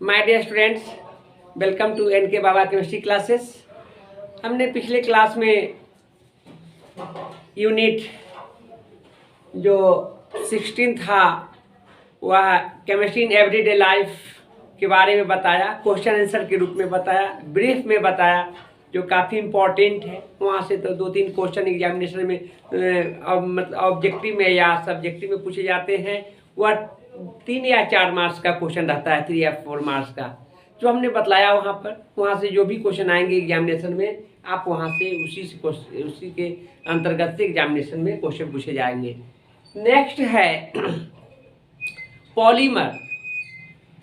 My dear students, welcome to N K. Baba chemistry classes. हमने पिछले class में यूनिट जो 16 था वह केमिस्ट्री इन एवरीडे लाइफ के बारे में बताया, क्वेश्चन आंसर के रूप में बताया, ब्रीफ में बताया, जो काफ़ी इम्पोर्टेंट है। वहाँ से तो 2-3 क्वेश्चन एग्जामिनेशन में मतलब ऑब्जेक्टिव में या सब्जेक्टिव में पूछे जाते हैं। वह 3 या 4 मार्क्स का क्वेश्चन रहता है, 3 या 4 मार्क्स का, जो हमने बतलाया वहाँ से जो भी क्वेश्चन आएंगे एग्जामिनेशन में, आप वहाँ से उसी के अंतर्गत से एग्जामिनेशन में क्वेश्चन पूछे जाएंगे। नेक्स्ट है पॉलीमर।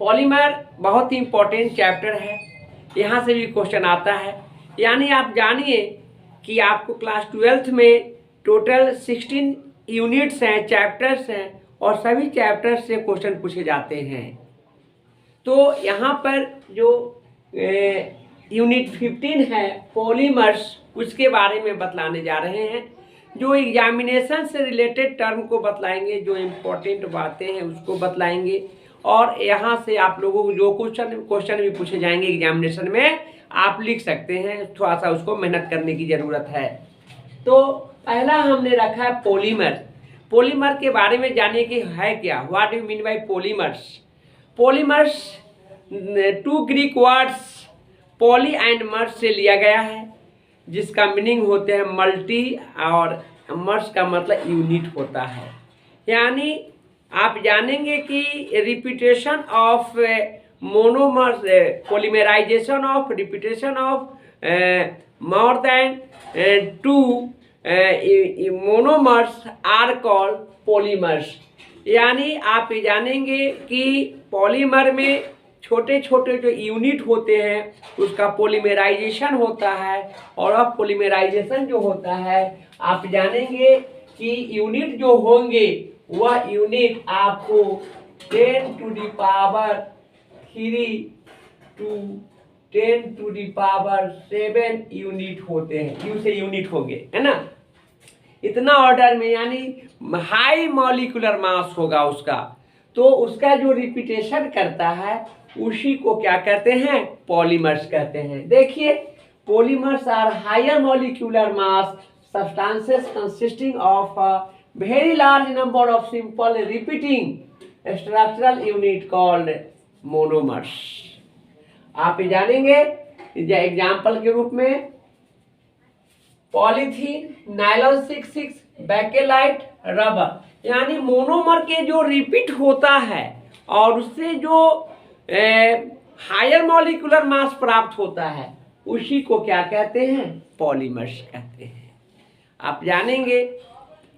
पॉलीमर बहुत ही इम्पोर्टेंट चैप्टर है, यहाँ से भी क्वेश्चन आता है। यानी आप जानिए कि आपको क्लास 12th में टोटल 16 यूनिट्स हैं, चैप्टर्स हैं, और सभी चैप्टर्स से क्वेश्चन पूछे जाते हैं। तो यहाँ पर जो यूनिट 15 है पॉलीमर्स, उसके बारे में बतलाने जा रहे हैं। जो एग्जामिनेशन से रिलेटेड टर्म को बतलाएंगे, जो इम्पोर्टेंट बातें हैं उसको बतलाएंगे, और यहाँ से आप लोगों को जो क्वेश्चन भी पूछे जाएंगे एग्जामिनेशन में, आप लिख सकते हैं। थोड़ा सा उसको मेहनत करने की ज़रूरत है। तो पहला हमने रखा है पॉलीमर। पॉलीमर के बारे में जानिए कि है क्या, what do you mean by polymers. Polymers 2 Greek words poly and mers से लिया गया है, जिसका मीनिंग होते हैं मल्टी, और मर्स का मतलब यूनिट होता है। यानी आप जानेंगे कि repetition of monomers, polymerisation of repetition of more than 2 monomers are called polymers. यानी आप जानेंगे कि पॉलीमर में छोटे छोटे जो यूनिट होते हैं उसका पॉलीमराइजेशन होता है, और अब पॉलीमराइजेशन जो होता है आप जानेंगे कि यूनिट जो होंगे वह यूनिट आपको 10 to the power 3 to 10 to the power 7 unit होते हैं। यू से यूनिट होंगे, है ना, इतना ऑर्डर में। यानी हाई मॉलिक्यूलर मास होगा उसका, तो उसका जो रिपीटेशन करता है उसी को क्या कहते हैं, पॉलीमर्स कहते हैं। देखिए, polymers are higher molecular mass substances consisting of a very large number of simple repeating structural unit called monomers। आप जानेंगे एग्जाम्पल के रूप में पॉलीथीन, नायलॉन 66, बेकेलाइट, रबर। यानी मोनोमर के जो रिपीट होता है और उससे जो हायर मॉलिक्यूलर मास प्राप्त होता है उसी को क्या कहते हैं, पॉलीमर्स कहते हैं। आप जानेंगे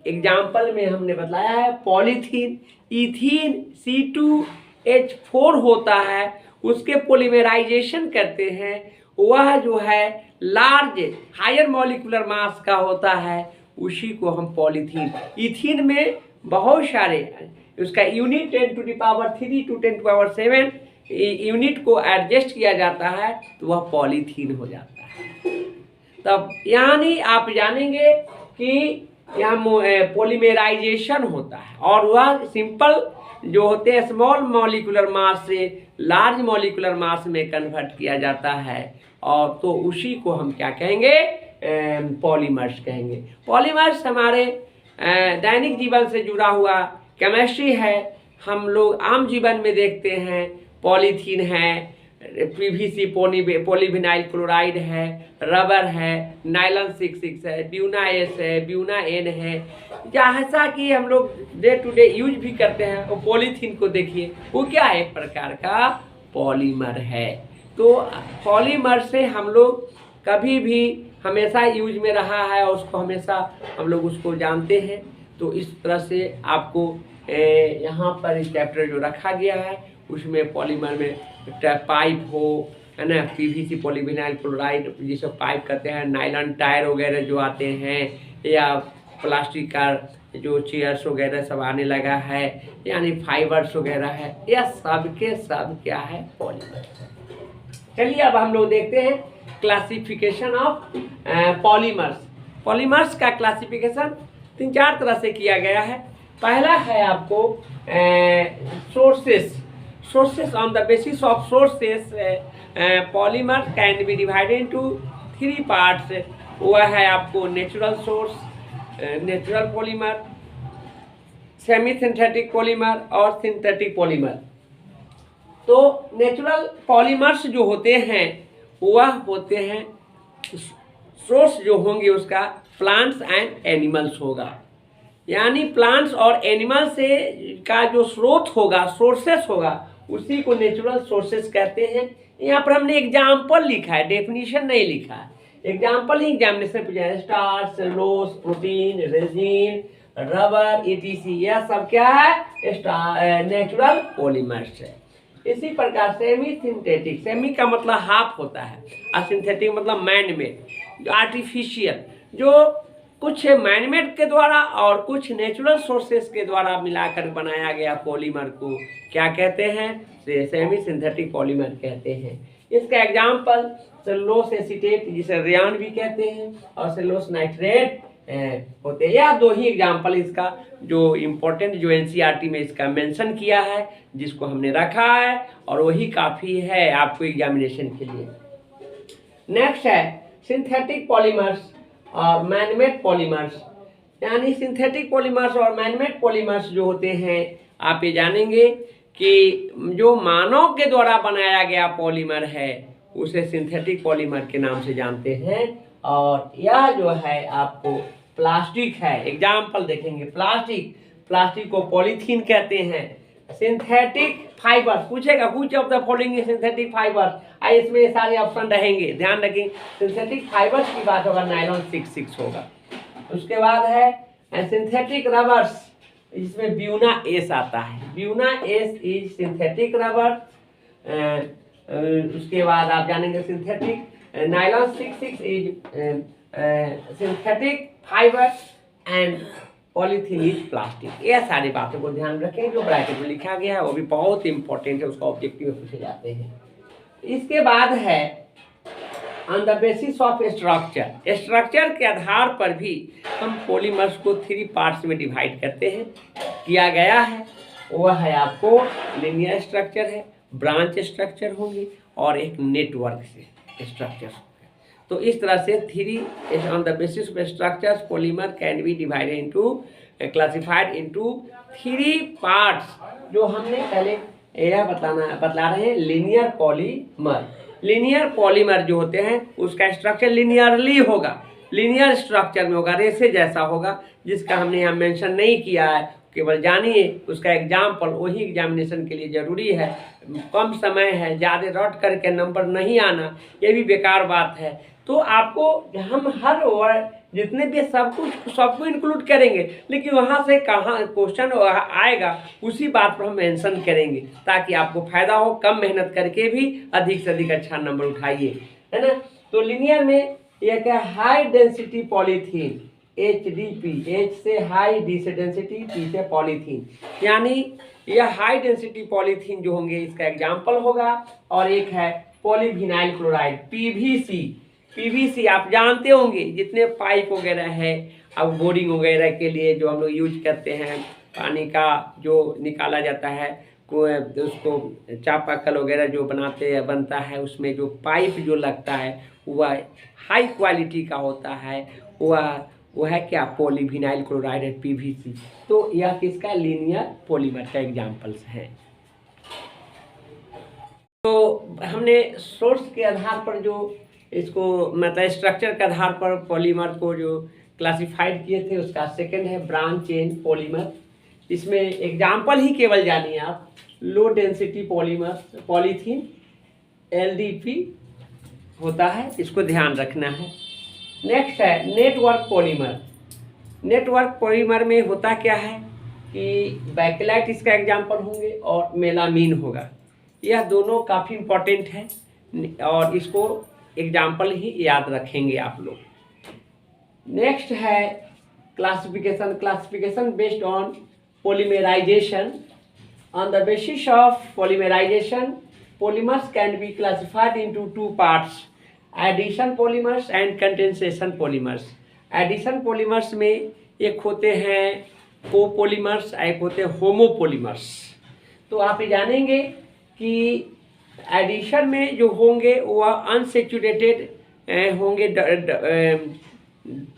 एग्जाम्पल में हमने बताया है पॉलीथीन, इथीन C2H4 होता है, उसके पॉलीमराइजेशन करते हैं, वह जो है लार्ज हायर मॉलिक्यूलर मास का होता है, उसी को हम पॉलीथीन। इथीन में बहुत सारे, उसका unit 10 to the power 3 to 10 to the power 7 unit को एडजस्ट किया जाता है, तो वह पॉलीथीन हो जाता है। तब यानी आप जानेंगे कि यहाँ पॉलीमराइजेशन होता है, और वह सिंपल जो होते हैं स्मॉल मॉलिक्यूलर मास से लार्ज मॉलिक्यूलर मास में कन्वर्ट किया जाता है, और तो उसी को हम क्या कहेंगे, पॉलीमर्स कहेंगे। पॉलीमर्स हमारे दैनिक जीवन से जुड़ा हुआ केमिस्ट्री है। हम लोग आम जीवन में देखते हैं, पॉलीथीन है, PVC पॉलीविनाइल क्लोराइड है, रबर है, नायलॉन 66 है, ब्यूना S है, ब्यूना N है, जैसा कि हम लोग डे टू डे यूज भी करते हैं। वो पॉलीथीन को देखिए, वो क्या है, एक प्रकार का पॉलीमर है। तो पॉलीमर से हम लोग कभी भी हमेशा यूज में रहा है, और उसको हमेशा हम लोग उसको जानते हैं। तो इस तरह से आपको यहाँ पर इस चैप्टर जो रखा गया है उसमें पॉलीमर में पाइप हो, है ना, PVC पॉलीविनाइल क्लोराइड जिसे पाइप कहते हैं, नायलॉन टायर वगैरह जो आते हैं, या प्लास्टिक का जो चेयर्स वगैरह सब आने लगा है, यानी फाइबर्स वगैरह है, यह सब के सब क्या है, पॉलीमर। चलिए अब हम लोग देखते हैं क्लासिफिकेशन ऑफ पॉलीमर्स। पॉलीमर्स का क्लासिफिकेशन 3-4 तरह से किया गया है। पहला है आपको sources. sources on the basis of sources polymer can be divided into 3 parts. वह है आपको natural source, natural polymer, semi synthetic polymer और सिंथेटिक पॉलीमर। तो नेचुरल पॉलीमर्स जो होते हैं वह होते हैं, सोर्स जो होंगे उसका प्लांट्स एंड एनिमल्स होगा, यानी प्लांट्स और एनिमल से का जो स्रोत होगा, सोर्सेस होगा, उसी को नेचुरल सोर्सेस कहते हैं। यहाँ पर हमने एग्जाम्पल लिखा है, डेफिनेशन नहीं लिखा है। एग्जाम्पल ही एग्जामिनेशन पूछा है, starch, cellulose, protein, resin, rubber, ETC, यह सब क्या है? नेचुरल पॉलीमर्स है। इसी प्रकार सेमी सिंथेटिक, सेमी का मतलब हाफ होता है और सिंथेटिक मतलब मैन मेड, जो आर्टिफिशियल, जो कुछ मैनमेड के द्वारा और कुछ नेचुरल सोर्सेस के द्वारा मिलाकर बनाया गया पॉलीमर को क्या कहते हैं? सेमी सिंथेटिक पॉलीमर कहते हैं। इसका एग्जाम्पल सेलुलोस एसीटेट, जिसे रेयान भी कहते हैं, और सेलुलोस नाइट्रेट होते हैं। यह 2 ही एग्जाम्पल इसका जो इम्पोर्टेंट, जो NCERT में इसका मेंशन किया है, जिसको हमने रखा है, और वही काफ़ी है आपको एग्जामिनेशन के लिए। नेक्स्ट है सिंथेटिक पॉलीमर्स और मैनमेड पॉलीमर्स। यानी सिंथेटिक पॉलीमर्स और मैनमेड पॉलीमर्स जो होते हैं, आप ये जानेंगे कि जो मानव के द्वारा बनाया गया पॉलीमर है उसे सिंथेटिक पॉलीमर के नाम से जानते हैं। और यह जो है आपको प्लास्टिक है, एग्जाम्पल देखेंगे, प्लास्टिक को पॉलीथीन कहते हैं। सिंथेटिक फाइबर पूछेगा, कुछ of the following synthetic fibre, इसमें सारे ऑप्शन रहेंगे, ध्यान रखें। सिंथेटिक फाइबर्स की बात होगा, नायलॉन 66 होगा। उसके बाद है सिंथेटिक रबर्स, इसमें ब्यूना एस आता है, Buena S is synthetic rubber. उसके बाद आप जानेंगे synthetic nylon 66 is synthetic fibre and polythene is plastic. यह सारी बातों को ध्यान रखें, जो ब्रैकेट में लिखा गया है वो भी बहुत इंपॉर्टेंट है, उसका ऑब्जेक्टिव में पूछे जाते हैं। इसके बाद है on the basis of structure, structure के आधार पर भी हम पॉलीमर्स को 3 पार्ट्स में डिवाइड करते हैं, किया गया है। वह है आपको लीनियर स्ट्रक्चर है, ब्रांच स्ट्रक्चर होंगे, और एक नेटवर्क से स्ट्रक्चर। तो इस तरह से 3 on the basis of structures polymer can be divided into, classified into 3 parts, जो हमने पहले यह बतला रहे हैं। लीनियर पॉलीमर, लीनियर पॉलीमर जो होते हैं उसका स्ट्रक्चर लीनियरली होगा, लीनियर स्ट्रक्चर में होगा, रेसे जैसा होगा, जिसका हमने यहाँ मेंशन नहीं किया है, केवल जानिए उसका एग्जाम्पल, वही एग्जामिनेशन के लिए ज़रूरी है। कम समय है, ज़्यादा रट करके नंबर नहीं आना, ये भी बेकार बात है। तो आपको हम हर वर्ड जितने भी सबको इंक्लूड करेंगे, लेकिन वहाँ से कहाँ क्वेश्चन आएगा उसी बात पर हम मेंशन करेंगे, ताकि आपको फायदा हो। कम मेहनत करके भी अधिक से अधिक अच्छा नंबर उठाइए, है ना। तो लीनियर में यह क्या, high density polythene, HDP, H से हाई, D से डेंसिटी, P से पॉलीथीन, यानी यह हाई डेंसिटी पॉलीथीन जो होंगे इसका एग्जाम्पल होगा। और एक है पॉलीविनाइल क्लोराइड, PVC आप जानते होंगे, जितने पाइप वगैरह है, अब बोरिंग वगैरह के लिए जो हम लोग यूज करते हैं, पानी का जो निकाला जाता है, उसको चापाकल वगैरह जो बनता है, उसमें जो पाइप जो लगता है वह हाई क्वालिटी का होता है, वह है क्या, पॉलीविनाइल क्लोराइड है, PVC। तो यह किसका, लीनियर पॉलीमर का एग्जाम्पल्स हैं। तो हमने सोर्स के आधार पर जो इसको मतलब स्ट्रक्चर के आधार पर पॉलीमर को जो क्लासिफाइड किए थे, उसका सेकंड है ब्रांच चेन पॉलीमर। इसमें एग्जाम्पल ही केवल जानिए आप, low density polymer, polythene, LDP होता है, इसको ध्यान रखना है। नेक्स्ट है नेटवर्क पॉलीमर। नेटवर्क पॉलीमर में होता क्या है कि बैकेलाइट इसका एग्जाम्पल होंगे और मेलामीन होगा, यह दोनों काफ़ी इम्पोर्टेंट है, और इसको एग्जाम्पल ही याद रखेंगे आप लोग। नेक्स्ट है classification based on polymerisation. On the basis of polymerisation polymers can be classified into 2 parts, addition polymers and condensation polymers। addition polymers में एक होते हैं कोपोलीमर्स, एक होते हैं होमोपोलीमर्स। तो आप ये जानेंगे कि एडिशन में जो होंगे वह अनसेचुरेटेड होंगे,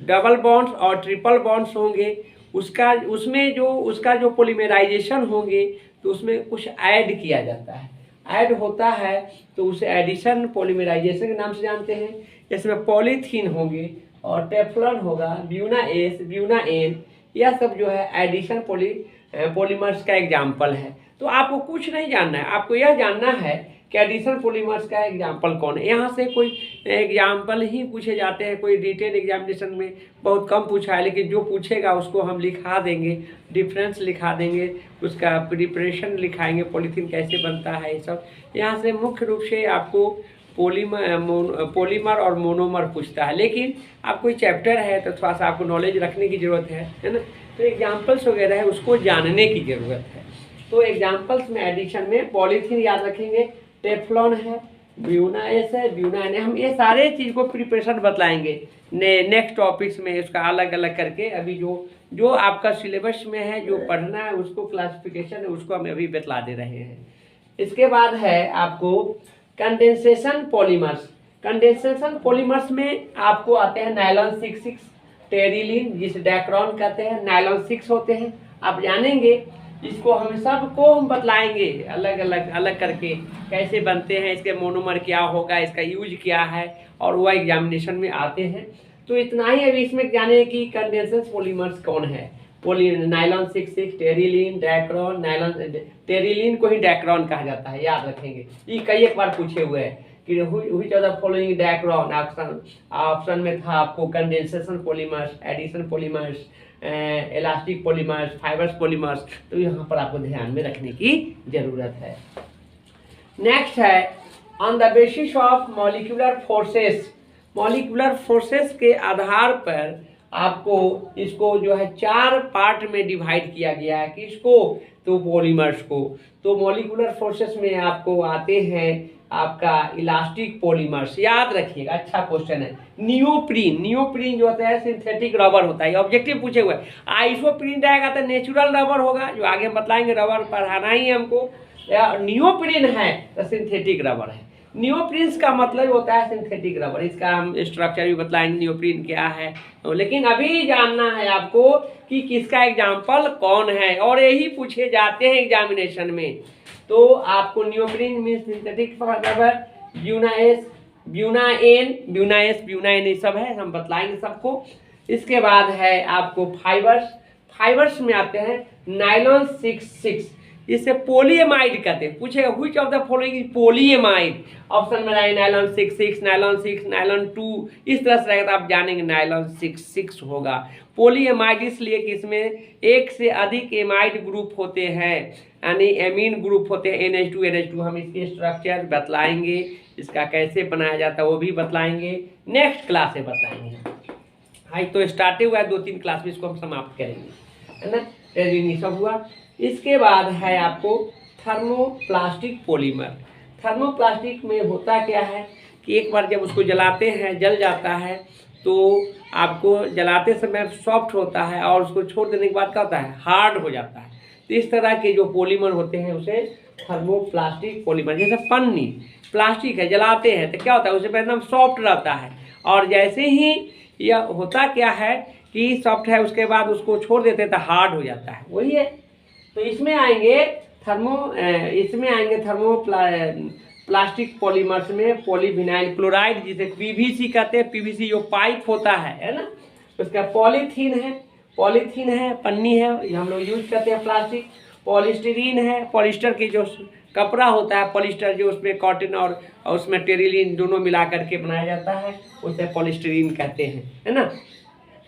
डबल बॉन्ड्स और ट्रिपल बॉन्ड्स होंगे। उसका जो पॉलीमराइजेशन होंगे तो उसमें कुछ ऐड किया जाता है, ऐड होता है तो उसे एडिशन पॉलीमराइजेशन के नाम से जानते हैं। इसमें पॉलीथीन होंगे और टेफ्लॉन होगा, ब्यूना एस, ब्यूना एन, यह सब जो है एडिशन पॉलीमर्स का एग्जाम्पल है। तो आपको कुछ नहीं जानना है, आपको यह जानना है कि एडिशन पॉलीमर्स का एग्जाम्पल कौन है। यहाँ से कोई एग्जाम्पल ही पूछे जाते हैं, कोई डिटेल एग्जामिनेशन में बहुत कम पूछा है, लेकिन जो पूछेगा उसको हम लिखा देंगे, डिफरेंस लिखा देंगे, उसका प्रिपरेशन लिखाएंगे, पॉलीथीन कैसे बनता है, ये सब। यहाँ से मुख्य रूप से आपको पॉलीमर और मोनोमर पूछता है, लेकिन आप कोई चैप्टर है तो थोड़ा सा आपको नॉलेज रखने की ज़रूरत है ना। तो एग्जाम्पल्स वगैरह है उसको जानने की ज़रूरत है। तो एग्जाम्पल्स में एडिशन में पॉलीथीन याद रखेंगे, टेफ्लॉन है, ब्यूना एस है, ब्यूना एन है। हम ये सारे चीज़ को प्रिपरेशन बतलाएंगे नेक्स्ट टॉपिक्स में, उसका अलग अलग करके। अभी जो आपका सिलेबस में है, जो पढ़ना है उसको, क्लासिफिकेशन है उसको हम अभी बतला दे रहे हैं। इसके बाद है आपको कंडेंसेशन पॉलीमर्स। कंडेंसेशन पॉलीमर्स में आपको आते हैं नायलॉन 6, टेरिलीन, जिसे डैक्रोन कहते हैं, नायलॉन 6 होते हैं। आप जानेंगे इसको, हम सबको हम बतलाएंगे अलग करके कैसे बनते हैं, इसके मोनोमर क्या होगा, इसका यूज क्या है, और वह एग्जामिनेशन में आते हैं। तो इतना ही अभी इसमें जाने कि कंडेंसेशन पॉलीमर्स कौन है। Nylon 6, Terylene, Dacron. Nylon Terylene को ही डैक्रोन कहा जाता है, याद रखेंगे। ये कई एक बार पूछे हुए हैं कि which of the following Dacron. Option में था आपको condensation polymers, addition polymers, elastic polymers, fibres polymers. तो यहाँ पर आपको ध्यान में रखने की जरूरत है। नेक्स्ट है on the basis of molecular forces. Molecular forces के आधार पर आपको इसको जो है 4 पार्ट में डिवाइड किया गया है। किसको? तो पॉलीमर्स को। तो मॉलिक्यूलर फोर्सेस में आपको आते हैं आपका इलास्टिक पॉलीमर्स, याद रखिएगा, अच्छा क्वेश्चन है। नियोप्रीन जो होता है सिंथेटिक रबर होता है, ऑब्जेक्टिव पूछे हुए। आइसोप्रीन रहेगा तो नेचुरल रबर होगा, जो आगे बताएंगे, रबर पढ़ाना ही है हमको। नियोप्रीन है तो सिंथेटिक रबर है। नियोप्रीन्स का मतलब होता है सिंथेटिक रबर, इसका हम स्ट्रक्चर भी बतलाएंगे, नियोप्रीन क्या है। तो लेकिन अभी जानना है आपको कि किसका एग्जाम्पल कौन है, और यही पूछे जाते हैं एग्जामिनेशन में। तो आपको neoprene mean synthetic rubber, Buna S, Buna N, ये सब है, हम बतलाएंगे सबको। इसके बाद है आपको फाइबर्स में आते हैं नायलॉन 6, इसे पोलीएमाइड कहते हैं। पूछेगा which of the following is polyamide. Option में रहेगा नायलॉन 6, नायलॉन 2, इस तरह से रहेगा तो आप जानेंगे नायलॉन 6 होगा। पोलीएमाइड इसलिए कि इसमें एक से अधिक एमाइड ग्रुप होते हैं, यानी एमीन ग्रुप होते हैं, NH2 हम इसके स्ट्रक्चर बतलाएंगे, इसका कैसे बनाया जाता है वो भी बतलाएंगे, नेक्स्ट क्लास से बताएंगे। हाँ, तो स्टार्ट हुआ है, 2-3 क्लास में इसको हम समाप्त करेंगे, है ना। ये सब हुआ। इसके बाद है आपको थर्मोप्लास्टिक पॉलीमर। थर्मोप्लास्टिक में होता क्या है कि एक बार जब उसको जलाते हैं, जल जाता है, तो आपको जलाते समय सॉफ्ट होता है और उसको छोड़ देने के बाद क्या होता है, हार्ड हो जाता है। तो इस तरह के जो पॉलीमर होते हैं उसे थर्मोप्लास्टिक पॉलीमर। जैसे पन्नी प्लास्टिक है, जलाते हैं तो क्या होता है, उसे एकदम सॉफ्ट रहता है, और जैसे ही यह होता क्या है कि सॉफ्ट है, उसके बाद उसको छोड़ देते हैं तो हार्ड हो जाता है, वही है। तो इसमें आएंगे प्लास्टिक पॉलीमर्स में पॉलीविनाइल क्लोराइड, जिसे पीवीसी कहते हैं। पीवीसी जो पाइप होता है ना, उसका पॉलीथीन है, पन्नी है, हम लोग यूज करते हैं प्लास्टिक। पॉलिस्टीरीन है, पॉलिस्टर की जो कपड़ा होता है, पॉलिस्टर जो उसमें कॉटन और उसमें टेरिलीन दोनों मिला करके बनाया जाता है, उसे पॉलिस्टीरीन कहते हैं, है ना।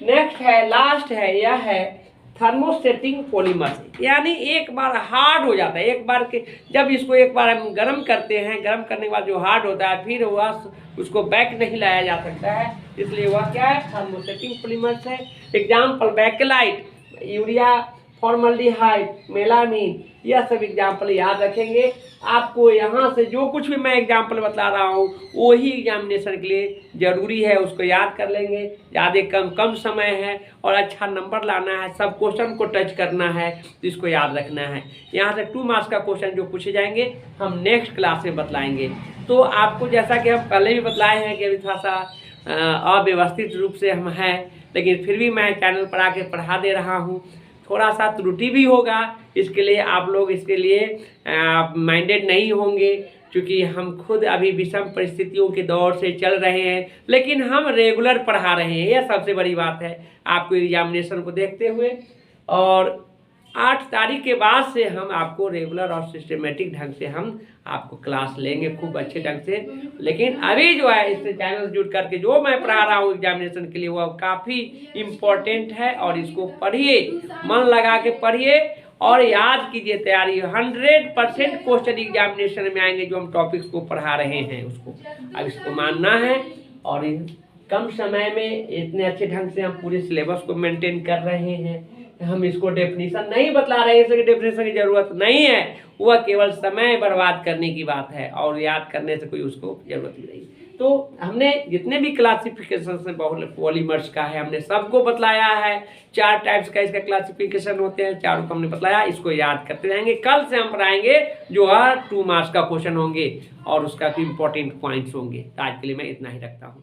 नेक्स्ट है, लास्ट है, यह है थर्मोस्टेटिंग पॉलीमर, यानी एक बार हार्ड हो जाता है, एक बार के जब इसको एक बार हम गर्म करते हैं, गर्म करने के बाद जो हार्ड होता है, फिर वह उसको बैक नहीं लाया जा सकता है, इसलिए वह क्या है, थर्मोस्टेटिंग पॉलीमर्स है। एग्जाम्पल बैकेलाइट, यूरिया, फॉर्मल्डिहाइड, मेलामीन, यह सब एग्जाम्पल याद रखेंगे। आपको यहाँ से जो कुछ भी मैं एग्जाम्पल बता रहा हूँ वही एग्जामिनेशन के लिए ज़रूरी है, उसको याद कर लेंगे। ज़्यादा कम समय है और अच्छा नंबर लाना है, सब क्वेश्चन को टच करना है, तो इसको याद रखना है। यहाँ से 2 मार्क्स का क्वेश्चन जो पूछे जाएंगे हम नेक्स्ट क्लास में बतलाएंगे। तो आपको जैसा कि हम पहले भी बतलाए हैं कि अभी थोड़ा सा अव्यवस्थित रूप से हम हैं, लेकिन फिर भी मैं चैनल पर आके पढ़ा दे रहा हूँ। थोड़ा सा त्रुटि भी होगा, इसके लिए आप लोग इसके लिए माइंडेड नहीं होंगे, क्योंकि हम खुद अभी विषम परिस्थितियों के दौर से चल रहे हैं, लेकिन हम रेगुलर पढ़ा रहे हैं। यह सबसे बड़ी बात है आपको एग्जामिनेशन को देखते हुए। और 8 तारीख के बाद से हम आपको रेगुलर और सिस्टमेटिक ढंग से हम आपको क्लास लेंगे खूब अच्छे ढंग से। लेकिन अभी जो है इससे चैनल जुड़ करके जो मैं पढ़ा रहा हूँ एग्जामिनेशन के लिए वो काफ़ी इम्पोर्टेंट है, और इसको पढ़िए, मन लगा के पढ़िए और याद कीजिए। तैयारी 100% क्वेश्चन एग्जामिनेशन में आएंगे जो हम टॉपिक्स को पढ़ा रहे हैं उसको अब इसको मानना है। और कम समय में इतने अच्छे ढंग से हम पूरे सिलेबस को मेंटेन कर रहे हैं। हम इसको डेफिनेशन नहीं बतला रहे हैं, इसकी डेफिनेशन की जरूरत नहीं है, वह केवल समय बर्बाद करने की बात है और याद करने से कोई उसको जरूरत ही नहीं। तो हमने जितने भी क्लासिफिकेशन से पॉलीमर्स का है हमने सबको बतलाया है। 4 टाइप्स का इसका क्लासिफिकेशन होते हैं, चारों को हमने बतलाया। इसको याद करते रहेंगे। कल से हम पढ़ाएंगे जो है 2 मार्क्स का क्वेश्चन होंगे और उसका इंपॉर्टेंट पॉइंट्स होंगे। आज के लिए मैं इतना ही रखता हूँ।